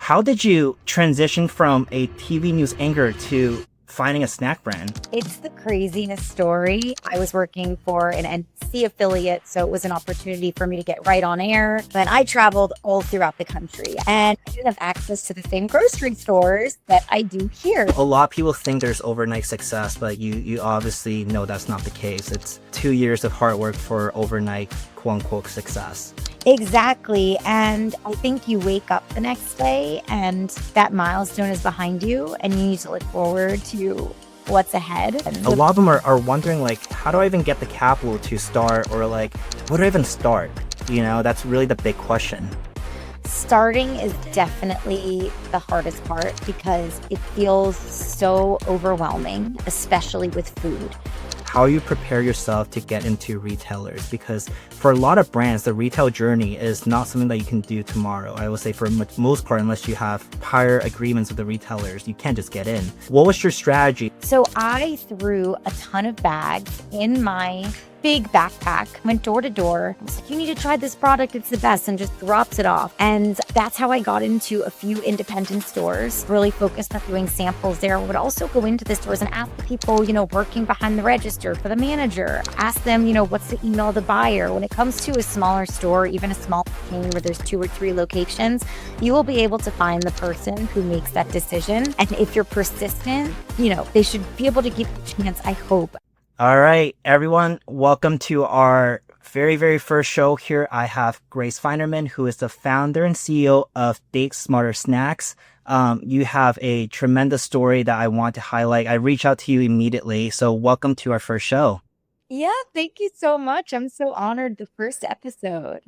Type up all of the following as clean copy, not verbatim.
How did you transition from a TV news anchor to finding a snack brand? It's the craziest story. I was working for an NBC affiliate, so it was an opportunity for me to get right on air. But I traveled all throughout the country and I didn't have access to the same grocery stores that I do here. A lot of people think there's overnight success, but you obviously know that's not the case. It's 2 years of hard work for overnight quote unquote success. Exactly. And I think you wake up the next day and that milestone is behind you and you need to look forward to what's ahead. A lot of them are wondering, like, how do I even get the capital to start, or like, where do I even start? You know, that's really the big question. Starting is definitely the hardest part because it feels so overwhelming, especially with food. How you prepare yourself to get into retailers, because for a lot of brands, the retail journey is not something that you can do tomorrow. I would say for most part, unless you have prior agreements with the retailers, you can't just get in. What was your strategy? So I threw a ton of bags in my big backpack, went door to door. I was like, you need to try this product, it's the best, and just drops it off. And that's how I got into a few independent stores, really focused on doing samples there. I would also go into the stores and ask people, working behind the register for the manager, ask them, what's the email of the buyer. When it comes to a smaller store, even a small chain where there's 2 or 3 locations, you will be able to find the person who makes that decision. And if you're persistent, they should be able to give you a chance, I hope. All right, everyone, welcome to our very, very first show here. I have Grace Finerman, who is the founder and CEO of Date Smarter Snacks. You have a tremendous story that I want to highlight. I reached out to you immediately, so welcome to our first show. Yeah, thank you so much. I'm so honored. The first episode.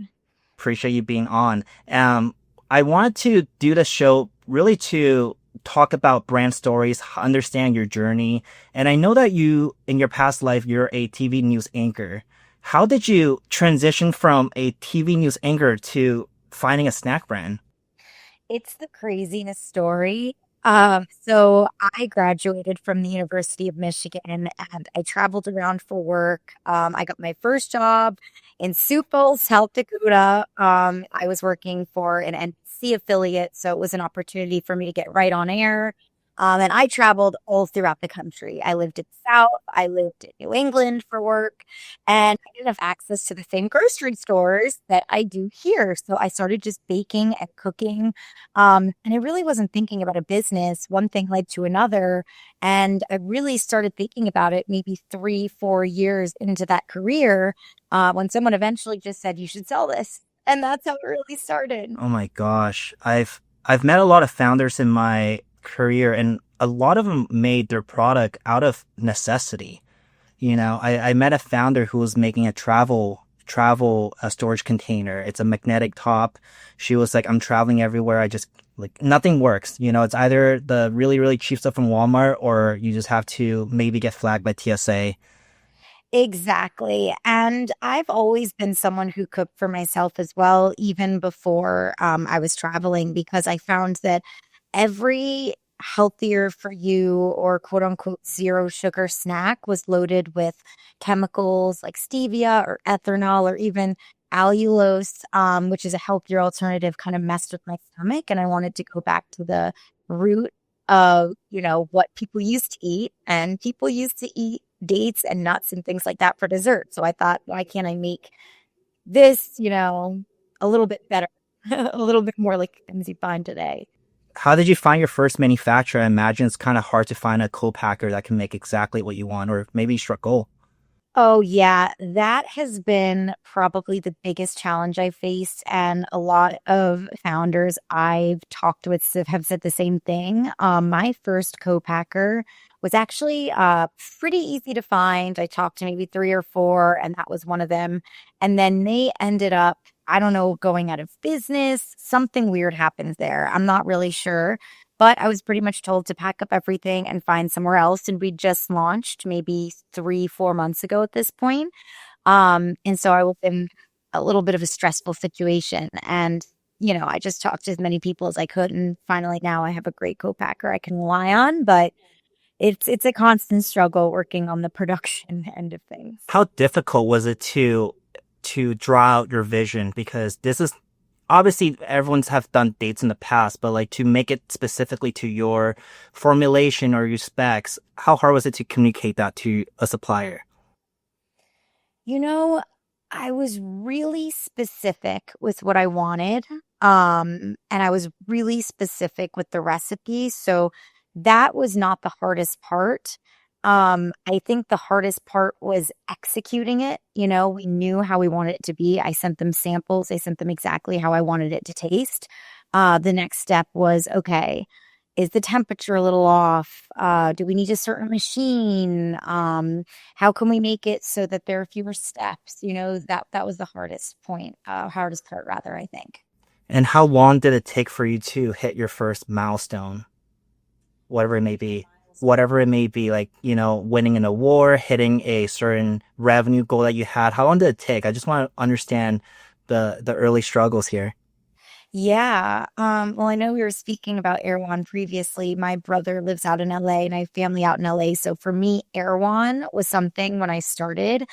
Appreciate you being on. I wanted to do the show really to talk about brand stories, understand your journey. And I know that you, in your past life, you're a TV news anchor. How did you transition from a TV news anchor to finding a snack brand? It's the craziest story. So I graduated from the University of Michigan and I traveled around for work. I got my first job in Sioux Falls, South Dakota. I was working for an NBC affiliate, so it was an opportunity for me to get right on air. And I traveled all throughout the country. I lived in the South, I lived in New England for work, and I didn't have access to the same grocery stores that I do here. So I started just baking and cooking. And I really wasn't thinking about a business. One thing led to another. And I really started thinking about it maybe 3-4 years into that career when someone eventually just said, you should sell this. And that's how it really started. Oh my gosh. I've met a lot of founders in my career, and a lot of them made their product out of necessity. I met a founder who was making a travel storage container. It's a magnetic top. She was like, I'm traveling everywhere. I just nothing works. It's either the really, really cheap stuff from Walmart, or you just have to maybe get flagged by TSA. Exactly. And I've always been someone who cooked for myself as well, even before I was traveling, because I found that every healthier for you or quote unquote zero sugar snack was loaded with chemicals like stevia or ethanol or even allulose, which is a healthier alternative, kind of messed with my stomach. And I wanted to go back to the root of, what people used to eat. And people used to eat dates and nuts and things like that for dessert. So I thought, why can't I make this, a little bit better, a little bit more like things you find today. How did you find your first manufacturer? I imagine it's kind of hard to find a co-packer that can make exactly what you want, or maybe you struck gold. Oh, yeah. That has been probably the biggest challenge I've faced. And a lot of founders I've talked with have said the same thing. My first co-packer was actually pretty easy to find. I talked to maybe 3 or 4, and that was one of them. And then they ended up, I don't know, going out of business. Something weird happens there. I'm not really sure. But I was pretty much told to pack up everything and find somewhere else. And we just launched maybe 3-4 months ago at this point. And so I was in a little bit of a stressful situation. And, I just talked to as many people as I could. And finally now I have a great co-packer I can rely on. But it's a constant struggle working on the production end of things. How difficult was it to draw out your vision? Because this is obviously everyone's have done dates in the past, but like to make it specifically to your formulation or your specs, how hard was it to communicate that to a supplier? You know, I was really specific with what I wanted. And I was really specific with the recipe. So that was not the hardest part. I think the hardest part was executing it. You know, we knew how we wanted it to be. I sent them samples. I sent them exactly how I wanted it to taste. The next step was, okay, is the temperature a little off? Do we need a certain machine? How can we make it so that there are fewer steps? You know, that was the hardest point, hardest part rather, I think. And how long did it take for you to hit your first milestone, whatever it may be? Whatever it may be, like, winning an award, hitting a certain revenue goal that you had. How long did it take? I just want to understand the early struggles here. Yeah. Well, I know we were speaking about Erewhon previously. My brother lives out in LA and I have family out in LA. So for me, Erewhon was something when I started,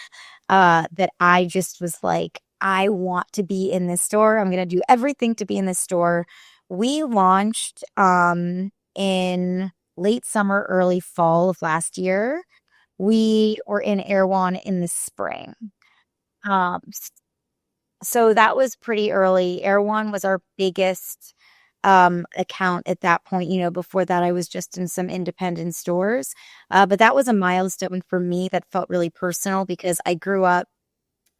that I just was like, I want to be in this store. I'm going to do everything to be in this store. We launched in late summer, early fall of last year. We were in Erewhon in the spring. Um, so that was pretty early. Erewhon was our biggest account at that point. You know, before that, I was just in some independent stores. But that was a milestone for me that felt really personal because I grew up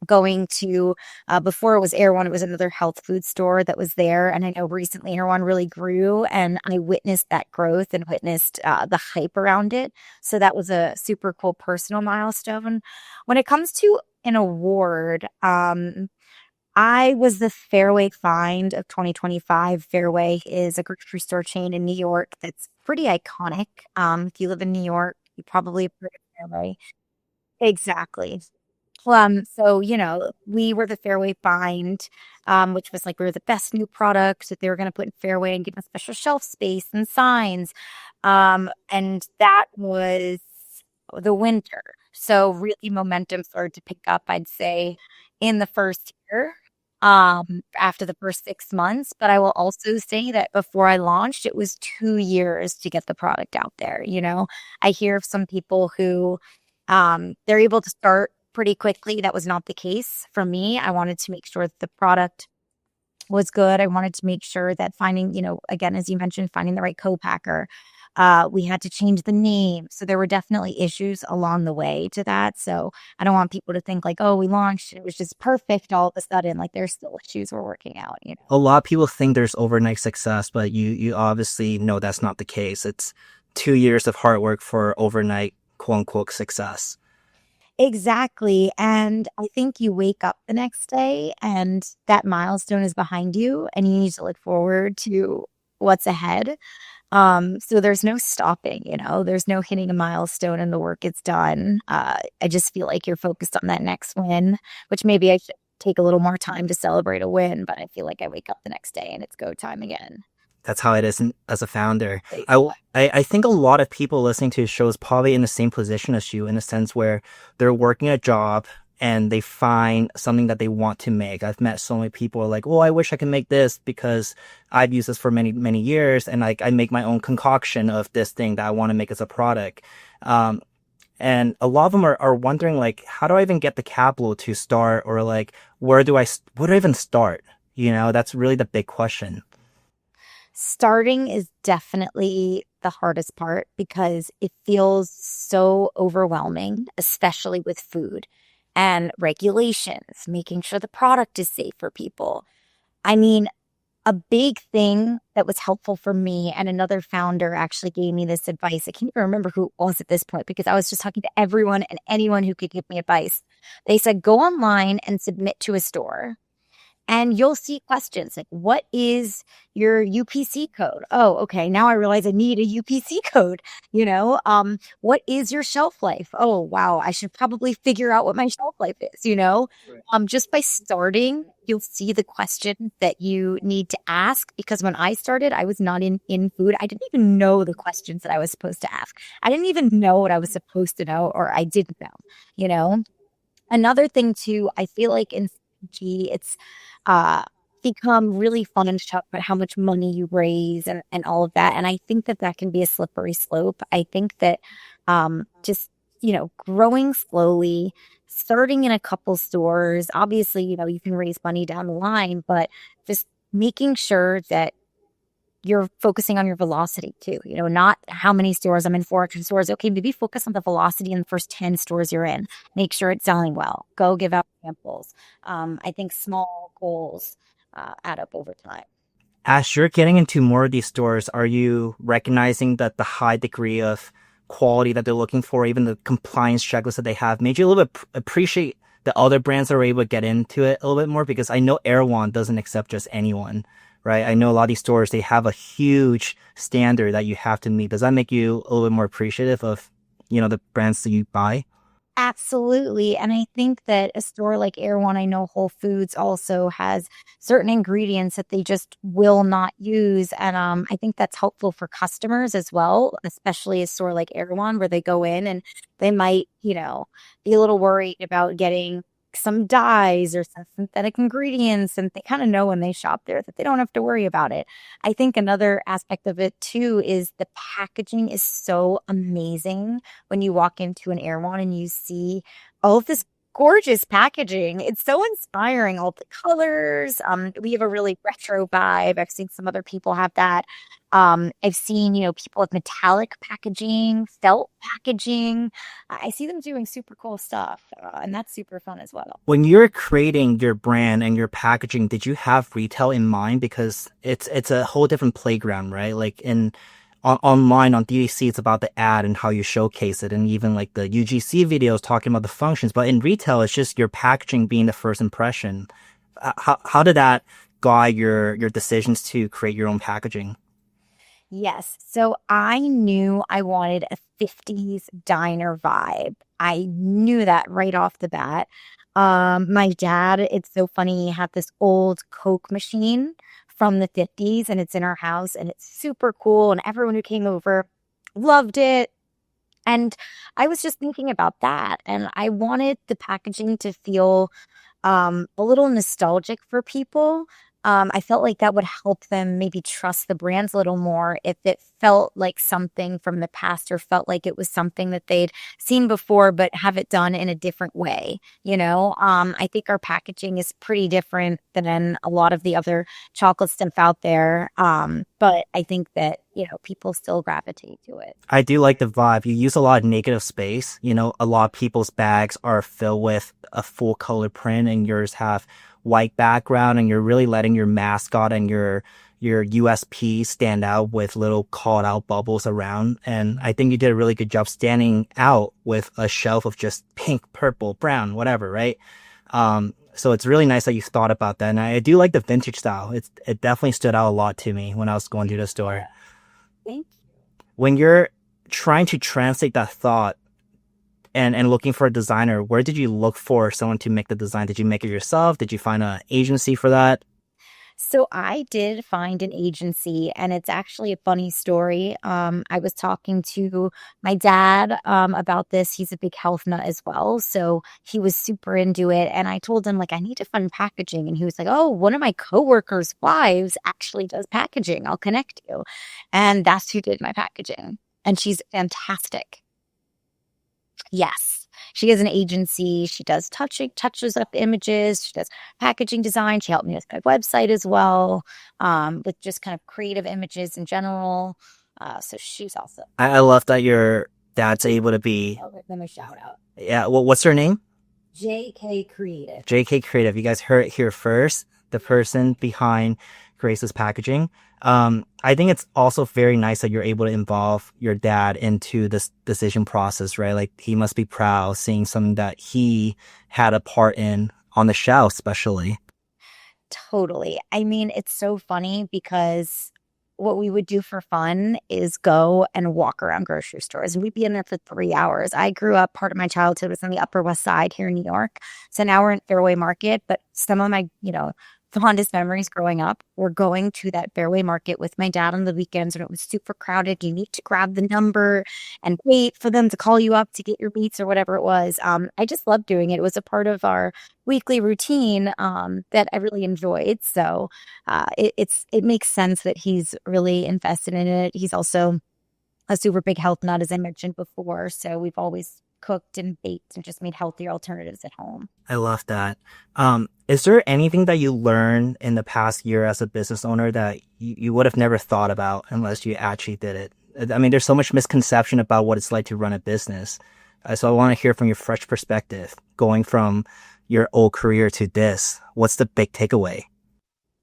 going to before it was Erewhon, it was another health food store that was there. And I know recently Erewhon really grew and I witnessed that growth and witnessed the hype around it. So that was a super cool personal milestone. When it comes to an award, I was the Fairway Find of 2025. Fairway is a grocery store chain in New York that's pretty iconic. If you live in New York, you probably have heard of Fairway. Exactly. So we were the Fairway Find, which was like we were the best new products that they were going to put in Fairway and give them special shelf space and signs. And that was the winter. So really momentum started to pick up, I'd say, in the first year, after the first 6 months. But I will also say that before I launched, it was 2 years to get the product out there. You know, I hear of some people who they're able to start pretty quickly. That was not the case for me. I wanted to make sure that the product was good. I wanted to make sure that finding, again, as you mentioned, finding the right co-packer. We had to change the name. So there were definitely issues along the way to that. So I don't want people to think like, oh, we launched and it was just perfect all of a sudden. Like there's still issues we're working out, you know. A lot of people think there's overnight success, but you obviously know that's not the case. It's 2 years of hard work for overnight quote unquote success. Exactly. And I think you wake up the next day and that milestone is behind you and you need to look forward to what's ahead. So there's no stopping, there's no hitting a milestone and the work is done. I just feel like you're focused on that next win, which maybe I should take a little more time to celebrate a win, but I feel like I wake up the next day and it's go time again. That's how it is as a founder. Exactly. I think a lot of people listening to the show is probably in the same position as you in a sense where they're working a job and they find something that they want to make. I've met so many people who are like, oh, I wish I could make this because I've used this for many, many years. And like, I make my own concoction of this thing that I want to make as a product. And a lot of them are wondering like, how do I even get the capital to start? Or like, where do I even start? That's really the big question. Starting is definitely the hardest part because it feels so overwhelming, especially with food and regulations, making sure the product is safe for people. I mean, a big thing that was helpful for me, and another founder actually gave me this advice. I can't even remember who it was at this point because I was just talking to everyone and anyone who could give me advice. They said, go online and submit to a store and you'll see questions like, what is your UPC code? Oh, okay. Now I realize I need a UPC code. What is your shelf life? Oh, wow. I should probably figure out what my shelf life is. Right. Just by starting, you'll see the questions that you need to ask. Because when I started, I was not in food. I didn't even know the questions that I was supposed to ask. I didn't even know what I was supposed to know, or I didn't know, you know? Another thing too, I feel like in CPG, it's uh become really fun to talk about how much money you raise and all of that. And I think that that can be a slippery slope. I think that just, growing slowly, starting in a couple stores, obviously, you can raise money down the line, but just making sure that you're focusing on your velocity too, not how many stores I'm in, 400 stores. Okay, maybe focus on the velocity in the first 10 stores you're in. Make sure it's selling well. Go give out samples. I think small goals add up over time. As you're getting into more of these stores, are you recognizing that the high degree of quality that they're looking for, even the compliance checklist that they have, made you a little bit appreciate the other brands that are able to get into it a little bit more? Because I know Erewhon doesn't accept just anyone, right? I know a lot of these stores, they have a huge standard that you have to meet. Does that make you a little bit more appreciative of, the brands that you buy? Absolutely. And I think that a store like Erewhon, I know Whole Foods also has certain ingredients that they just will not use. And I think that's helpful for customers as well, especially a store like Erewhon where they go in and they might, be a little worried about getting some dyes or some synthetic ingredients. And they kind of know when they shop there that they don't have to worry about it. I think another aspect of it too is the packaging is so amazing when you walk into an Erewhon and you see all of this gorgeous packaging. It's so inspiring, all the colors. We have a really retro vibe. I've seen some other people have that. I've seen, people with metallic packaging, felt packaging. I see them doing super cool stuff, and that's super fun as well. When you're creating your brand and your packaging, did you have retail in mind? Because it's a whole different playground, right? Like online on DTC, it's about the ad and how you showcase it, and even like the UGC videos talking about the functions. But in retail, it's just your packaging being the first impression. How did that guide your decisions to create your own packaging? Yes. So I knew I wanted a 50s diner vibe. I knew that right off the bat. My dad, it's so funny, he had this old Coke machine from the 50s and it's in our house and it's super cool. And everyone who came over loved it. And I was just thinking about that. And I wanted the packaging to feel a little nostalgic for people. I felt like that would help them maybe trust the brands a little more if it felt like something from the past or felt like it was something that they'd seen before, but have it done in a different way. I think our packaging is pretty different than a lot of the other chocolate stuff out there. But I think that, people still gravitate to it. I do like the vibe. You use a lot of negative space. A lot of people's bags are filled with a full color print and yours have white background, and you're really letting your mascot and your USP stand out with little called out bubbles around. And I think you did a really good job standing out with a shelf of just pink, purple, brown, whatever, right? So it's really nice that you thought about that. And I do like the vintage style. It definitely stood out a lot to me when I was going to the store. Thank When you're trying to translate that thought and looking for a designer, where did you look for someone to make the design? Did you make it yourself? Did you find an agency for that? So I did find an agency, and it's actually a funny story. I was talking to my dad about this. He's a big health nut as well, so he was super into it. And I told him, like, I need to fund packaging, and he was like, "Oh, one of my coworkers' wives actually does packaging. I'll connect you." And that's who did my packaging, and she's fantastic. Yes. She has an agency. She does touches up images. She does packaging design. She helped me with my website as well, with just kind of creative images in general. So she's awesome. I love that your dad's able to be. I'll give them a shout out. Yeah. Well, what's her name? JK Creative. JK Creative. You guys heard it here first. The person behind Grace's packaging. I think it's also very nice that you're able to involve your dad into this decision process, right? Like he must be proud seeing something that he had a part in on the shelf, especially. Totally. I mean, it's so funny because what we would do for fun is go and walk around grocery stores. And we'd be in there for 3 hours. I grew up, part of my childhood was on the Upper West Side here in New York. So now we're in Fairway Market, but some of my, fondest memories growing up were going to that Fairway market with my dad on the weekends when it was super crowded. You need to grab the number and wait for them to call you up to get your meats or whatever it was. I just loved doing it. It was a part of our weekly routine that I really enjoyed. So it makes sense that he's really invested in it. He's also a super big health nut, as I mentioned before. So we've always cooked and baked and just made healthier alternatives at home. I love that. Is there anything that you learned in the past year as a business owner that you would have never thought about unless you actually did it? I mean, there's so much misconception about what it's like to run a business. So I want to hear from your fresh perspective, going from your old career to this. What's the big takeaway?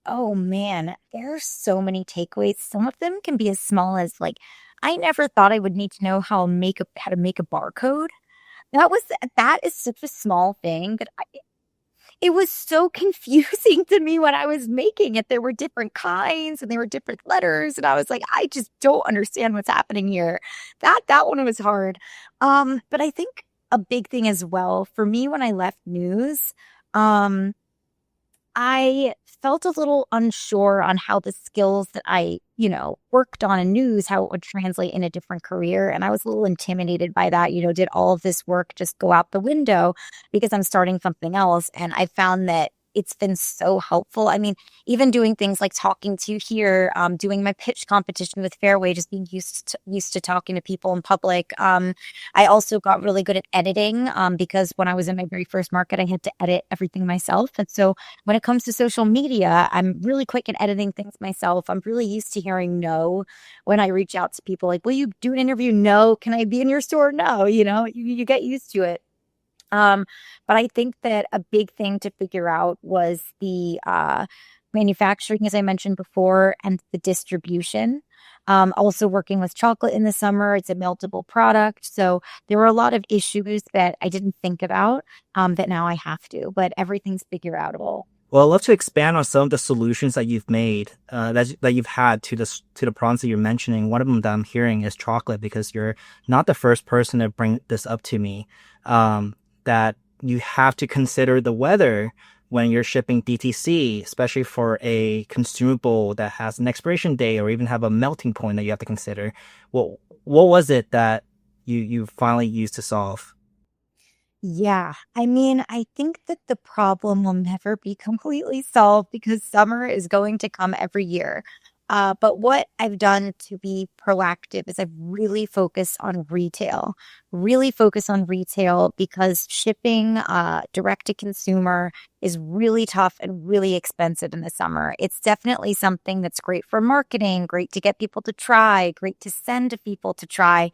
Oh man, there are so many takeaways. Some of them can be as small as like, I never thought I would need to know how to make a barcode. That was that is such a small thing, but it was so confusing to me when I was making it. There were different kinds and there were different letters, and I was like, I just don't understand what's happening here. That one was hard. But I think a big thing as well for me when I left news, um, I felt a little unsure on how the skills that I worked on in news, how it would translate in a different career. And I was a little intimidated by that. Did all of this work just go out the window because I'm starting something else? And I found that it's been so helpful. I mean, even doing things like talking to you here, doing my pitch competition with Fairway, just being used to talking to people in public. I also got really good at editing because when I was in my very first market, I had to edit everything myself. And so when it comes to social media, I'm really quick at editing things myself. I'm really used to hearing no when I reach out to people like, will you do an interview? No. Can I be in your store? No. You get used to it. But I think that a big thing to figure out was the manufacturing, as I mentioned before, and the distribution. Also working with chocolate in the summer, it's a meltable product. So there were a lot of issues that I didn't think about that now I have to, but everything's figure outable. Well, I'd love to expand on some of the solutions that you've made, that you've had to the problems that you're mentioning. One of them that I'm hearing is chocolate, because you're not the first person to bring this up to me. That you have to consider the weather when you're shipping DTC, especially for a consumable that has an expiration date or even have a melting point that you have to consider. What was it that you finally used to solve? Yeah, I mean, I think that the problem will never be completely solved because summer is going to come every year. But what I've done to be proactive is I've really focus on retail because shipping direct to consumer is really tough and really expensive in the summer. It's definitely something that's great for marketing, great to get people to try, great to send to people to try,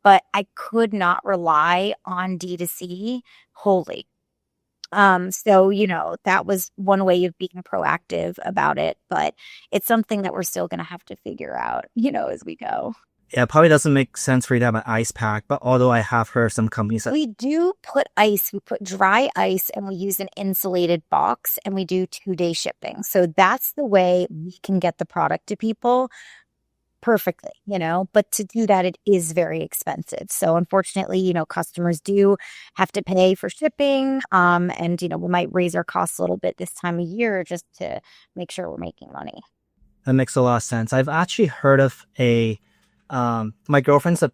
but I could not rely on D2C wholly. So that was one way of being proactive about it, but it's something that we're still going to have to figure out as we go. Yeah, it probably doesn't make sense for you to have an ice pack, but although I have heard some companies that, We do put ice, we put dry ice and we use an insulated box and we do 2-day shipping. So that's the way we can get the product to people perfectly. But to do that, it is very expensive. So unfortunately, customers do have to pay for shipping. And we might raise our costs a little bit this time of year just to make sure we're making money. that makes a lot of sense. I've actually heard of my girlfriend's a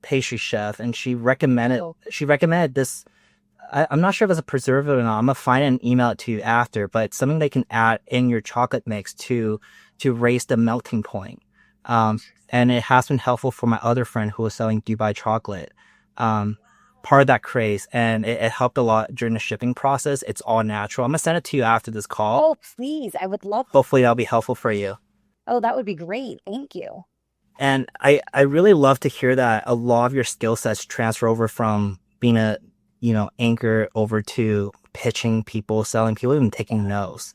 pastry chef, and Oh, she recommended this. I'm not sure if it's a preservative or not. I'm gonna find it and email it to you after, but it's something they can add in your chocolate mix to raise the melting point. And it has been helpful for my other friend who was selling Dubai chocolate. Um, Part of that craze, and it helped a lot during the shipping process. It's all natural. I'm gonna send it to you after this call. oh, please. I would love. Hopefully that'll be helpful for you. Oh, that would be great. Thank you. And I really love to hear that a lot of your skill sets transfer over from being a, anchor over to pitching people, selling people, even taking no's.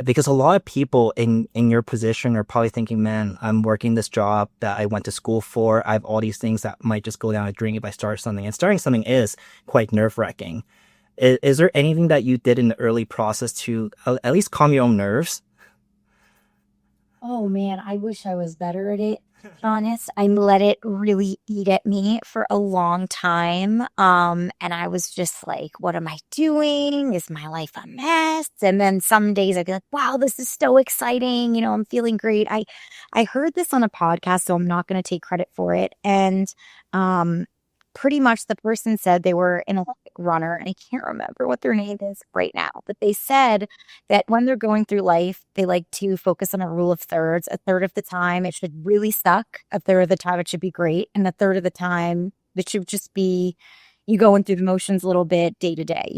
Because a lot of people in your position are probably thinking, man, I'm working this job that I went to school for. I have all these things that might just go down a drain if I start something. And starting something is quite nerve wracking. Is there anything that you did in the early process to at least calm your own nerves? Oh man, I wish I was better at it. Honest, I let it really eat at me for a long time. And I was just like, what am I doing? Is my life a mess? And then some days I'd be like, wow, this is so exciting. I'm feeling great. I heard this on a podcast, so I'm not going to take credit for it. And um pretty much the person said they were an Olympic runner, and I can't remember what their name is right now, but they said that when they're going through life, they like to focus on a rule of thirds. A third of the time, it should really suck. A third of the time, it should be great. And a third of the time, it should just be you going through the motions a little bit day to day.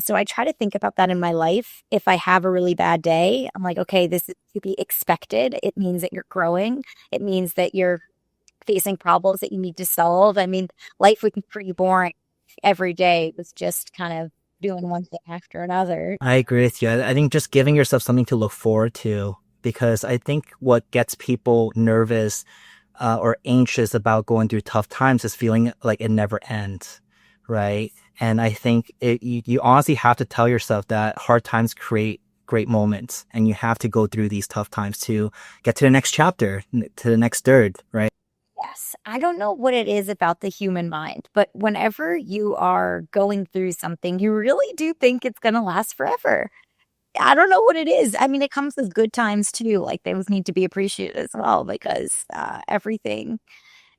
So I try to think about that in my life. If I have a really bad day, I'm like, okay, this is to be expected. It means that you're growing. It means that you're facing problems that you need to solve. I mean, life would be pretty boring. Every day was just kind of doing one thing after another. I agree with you. I think just giving yourself something to look forward to, because I think what gets people nervous or anxious about going through tough times is feeling like it never ends, right? And I think you honestly have to tell yourself that hard times create great moments, and you have to go through these tough times to get to the next chapter, to the next third, right? Yes, I don't know what it is about the human mind, but whenever you are going through something, you really do think it's going to last forever. I don't know what it is. I mean, it comes with good times too. Like those need to be appreciated as well because everything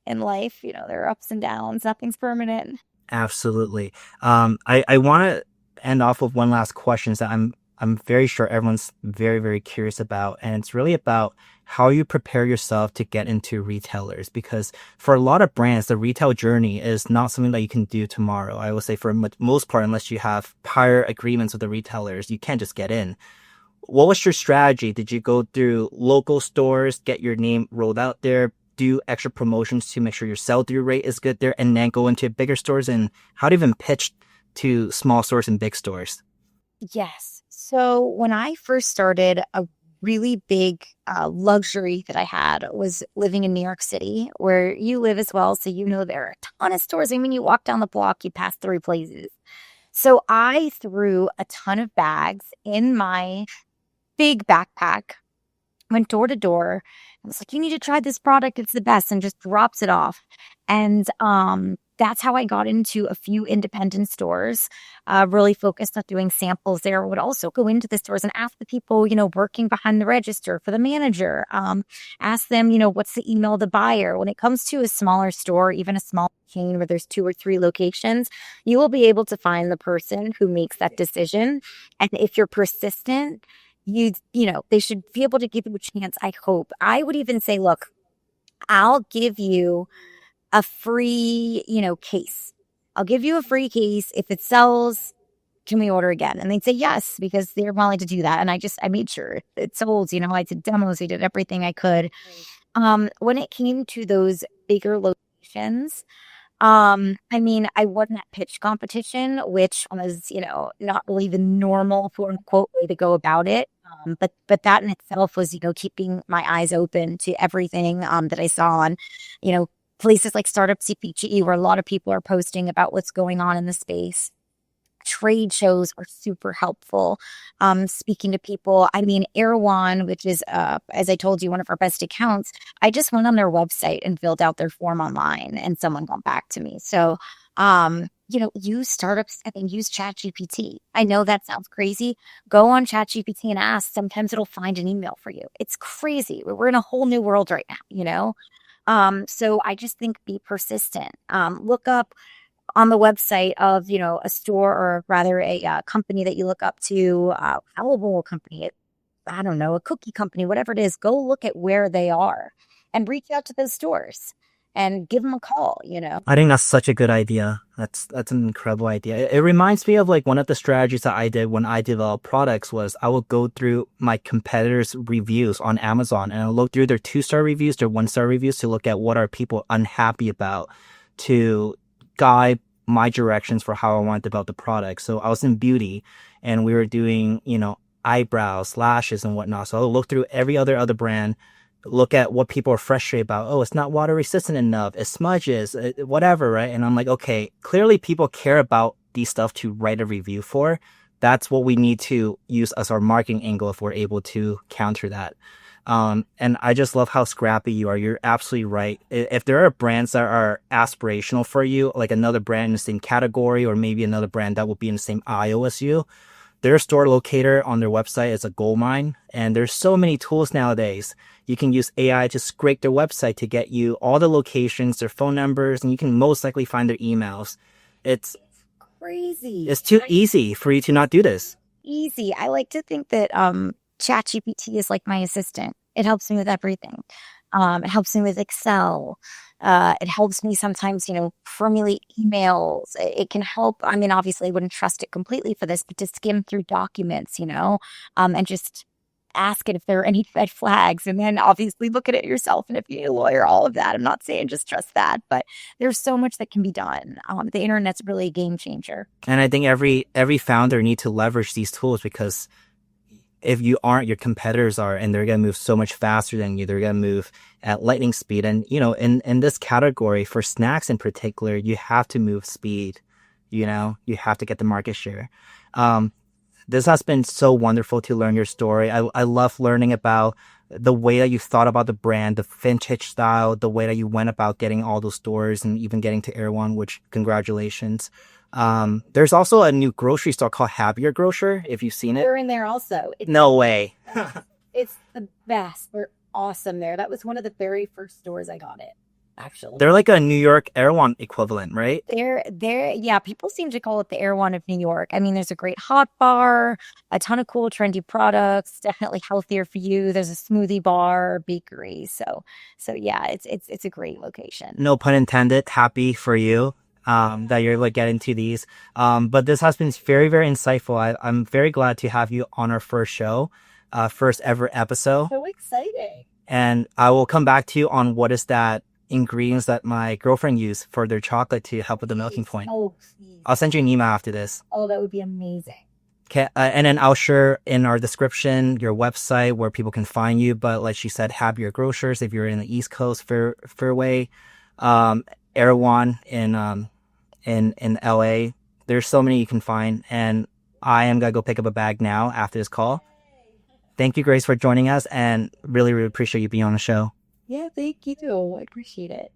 in life, there are ups and downs. Nothing's permanent. Absolutely. I want to end off with one last question that I'm very sure everyone's very, very curious about. And it's really about how you prepare yourself to get into retailers. Because for a lot of brands, the retail journey is not something that you can do tomorrow. I would say for most part, unless you have prior agreements with the retailers, you can't just get in. What was your strategy? Did you go through local stores, get your name rolled out there, do extra promotions to make sure your sell-through rate is good there, and then go into bigger stores? And how do you even pitch to small stores and big stores? Yes. So when I first started, a really big luxury that I had was living in New York City, where you live as well. So, there are a ton of stores. I mean, you walk down the block, you pass three places. So I threw a ton of bags in my big backpack, went door to door. I was like, you need to try this product. It's the best, and just drops it off. And that's how I got into a few independent stores, really focused on doing samples there. Would also go into the stores and ask the people, working behind the register for the manager, ask them, what's the email of the buyer. When it comes to a smaller store, even a small chain where there's 2 or 3 locations, you will be able to find the person who makes that decision. And if you're persistent, they should be able to give you a chance. I hope. I would even say, look, I'll give you a free, case. I'll give you a free case. If it sells, can we order again? And they'd say yes, because they're willing to do that. And I made sure it sold, I did demos, I did everything I could. When it came to those bigger locations, I mean, I won that pitch competition, which was, not really the normal quote unquote way to go about it. But that in itself was, keeping my eyes open to everything that I saw on, places like Startup CPGE, where a lot of people are posting about what's going on in the space. Trade shows are super helpful. Speaking to people, I mean, Erewhon, which is, as I told you, one of our best accounts, I just went on their website and filled out their form online, and someone got back to me. So, use startups and use ChatGPT. I know that sounds crazy. Go on ChatGPT and ask. Sometimes it'll find an email for you. It's crazy. We're in a whole new world right now. So I just think be persistent. Look up on the website of, a store, or rather a company that you look up to, Alcohol company, I don't know, a cookie company, whatever it is. Go look at where they are and reach out to those stores and give them a call. I think that's such a good idea. That's an incredible idea. It reminds me of like one of the strategies that I did when I developed products was I would go through my competitors' reviews on Amazon, and I'll look through their 2-star reviews, their 1-star reviews, to look at what are people unhappy about, to guide my directions for how I want to develop the product. So I was in beauty, and we were doing, eyebrows, lashes, and whatnot. So I'll look through every other brand, look at what people are frustrated about. Oh, it's not water resistant enough. It smudges, whatever, right? And I'm like, okay, clearly people care about these stuff to write a review for. That's what we need to use as our marketing angle if we're able to counter that. And I just love how scrappy you are. You're absolutely right. If there are brands that are aspirational for you, like another brand in the same category, or maybe another brand that will be in the same aisle as you, their store locator on their website is a gold mine. And there's so many tools nowadays. You can use AI to scrape their website to get you all the locations, their phone numbers, and you can most likely find their emails. It's Crazy. it's too easy for you to not do this. Easy. I like to think that ChatGPT is like my assistant. It helps me with everything. It helps me with Excel. It helps me sometimes, formulate emails. It can help. I mean, obviously, I wouldn't trust it completely for this, but to skim through documents, and just ask it if there are any red flags, and then obviously look at it yourself. And if you're a lawyer, all of that. I'm not saying just trust that, but there's so much that can be done. The internet's really a game changer. And I think every founder need to leverage these tools, because if you aren't, your competitors are, and they're going to move so much faster than you. They're going to move at lightning speed. And, in this category for snacks in particular, you have to move speed. You have to get the market share. This has been so wonderful to learn your story. I love learning about the way that you thought about the brand, the vintage style, the way that you went about getting all those stores and even getting to Erewhon, which congratulations. There's also a new grocery store called Happier Grocer, if you've seen it. We're in there also. No way. It's the best. We're awesome there. That was one of the very first stores I got it, actually. They're like a New York Erewhon equivalent, right? Yeah, people seem to call it the Erewhon of New York. I mean, there's a great hot bar, a ton of cool, trendy products, definitely healthier for you. There's a smoothie bar, bakery. So yeah, it's a great location. No pun intended. Happy for you. That you're able to get into these. But this has been very, very insightful. I'm very glad to have you on our first show, first ever episode. So exciting. And I will come back to you on what is that ingredients that my girlfriend used for their chocolate to help with the melting point. Oh, please. I'll send you an email after this. Oh, that would be amazing. Okay, and then I'll share in our description your website where people can find you. But like she said, Happier Grocers if you're in the East Coast, Fairway, Erewhon in LA. There's so many you can find, and I am gonna go pick up a bag now after this call. Thank you, Grace, for joining us, and really, really appreciate you being on the show. Yeah, thank you. I appreciate it.